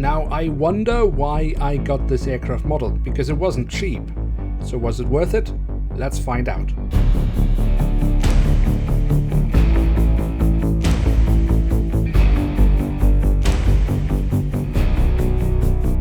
Now I wonder why I got this aircraft model, because it wasn't cheap. So was it worth it? Let's find out.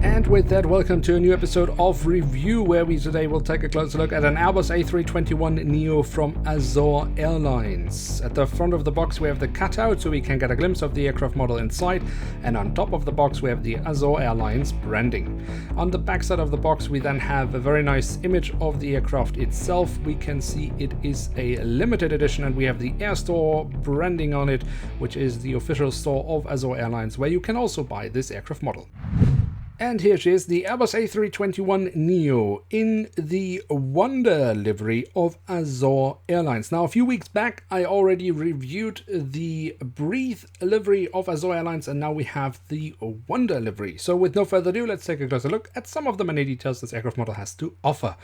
And with that, welcome to a new episode of Review, where we today will take a closer look at an Airbus A321NEO from Azores Airlines. At the front of the box we have the cutout, so we can get a glimpse of the aircraft model inside, and on top of the box we have the Azores Airlines branding. On the back side of the box we then have a very nice image of the aircraft itself. We can see it is a limited edition, and we have the Air Store branding on it, which is the official store of Azores Airlines, where you can also buy this aircraft model. And here she is, the Airbus A321NEO in the Wonder livery of Azores Airlines. Now, a few weeks back, I already reviewed the Breathe livery of Azores Airlines, and now we have the Wonder livery. So with no further ado, let's take a closer look at some of the many details this aircraft model has to offer.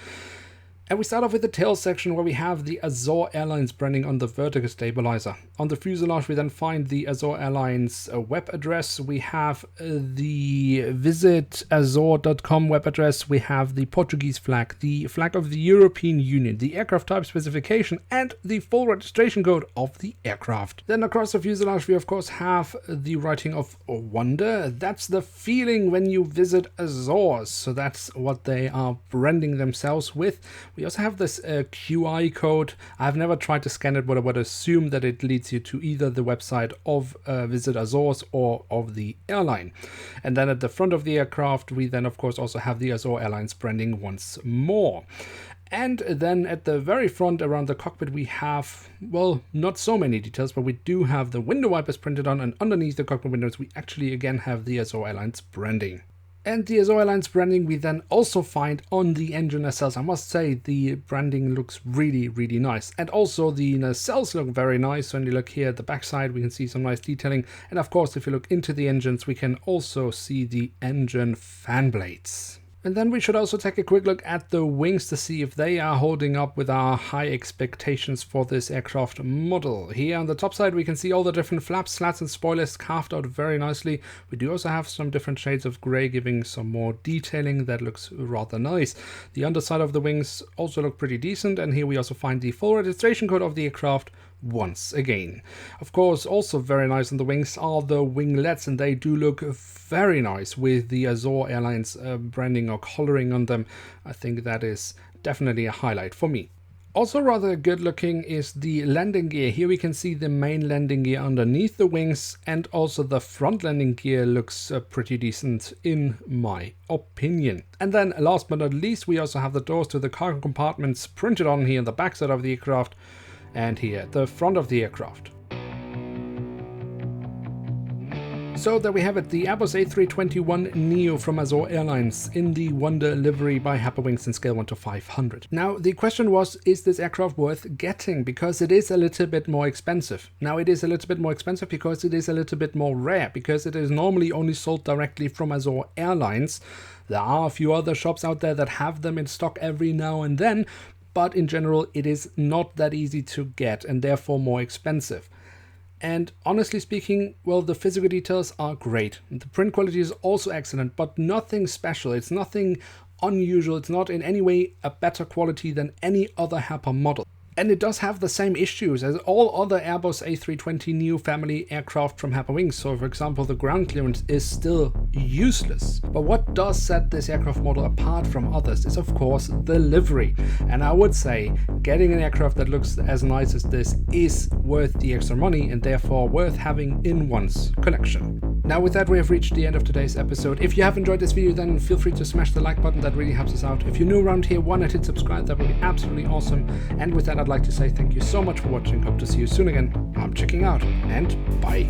And we start off with the tail section, where we have the Azores Airlines branding on the vertical stabilizer. On the fuselage we then find the Azores Airlines web address. We have the visitazores.com web address. We have the Portuguese flag, the flag of the European Union, the aircraft type specification, and the full registration code of the aircraft. Then across the fuselage we of course have the writing of Wonder. That's the feeling when you visit Azores. So that's what they are branding themselves with. We also have this QI code. I've never tried to scan it, but I would assume that it leads you to either the website of Visit Azores or of the airline. And then at the front of the aircraft, we then of course also have the Azores Airlines branding once more. And then at the very front around the cockpit we have, well, not so many details, but we do have the window wipers printed on, and underneath the cockpit windows we actually again have the Azores Airlines branding. And the Azores Airlines branding we then also find on the engine nacelles. I must say the branding looks really, really nice. And also the nacelles look very nice. When you look here at the backside, we can see some nice detailing. And of course, if you look into the engines, we can also see the engine fan blades. And then we should also take a quick look at the wings to see if they are holding up with our high expectations for this aircraft model. Here on the top side we can see all the different flaps, slats and spoilers carved out very nicely. We do also have some different shades of grey, giving some more detailing that looks rather nice. The underside of the wings also look pretty decent, and here we also find the full registration code of the aircraft once again. Of course, also very nice on the wings are the winglets, and they do look very nice with the Azores Airlines branding or coloring on them. I think that is definitely a highlight for me. Also rather good looking is the landing gear. Here we can see the main landing gear underneath the wings, and also the front landing gear looks pretty decent in my opinion. And then last but not least, we also have the doors to the cargo compartments printed on here on the backside of the aircraft, and here at the front of the aircraft. So there we have it, the Airbus A321NEO from Azores Airlines in the Wonder livery by Herpa Wings in scale 1 to 500. Now the question was, is this aircraft worth getting? Because it is a little bit more expensive. Now it is a little bit more expensive because it is a little bit more rare, because it is normally only sold directly from Azores Airlines. There are a few other shops out there that have them in stock every now and then, but in general it is not that easy to get and therefore more expensive. And honestly speaking, well, the physical details are great. The print quality is also excellent, but nothing special. It's nothing unusual. It's not in any way a better quality than any other Herpa model. And it does have the same issues as all other Airbus A320neo family aircraft from Herpa Wings. So for example, the ground clearance is still useless. But what does set this aircraft model apart from others is of course the livery. And I would say getting an aircraft that looks as nice as this is worth the extra money, and therefore worth having in one's collection. Now with that, we have reached the end of today's episode. If you have enjoyed this video, then feel free to smash the like button. That really helps us out. If you're new around here, why not hit subscribe? That would be absolutely awesome. And with that, I'd like to say thank you so much for watching. Hope to see you soon again. I'm checking out, and bye.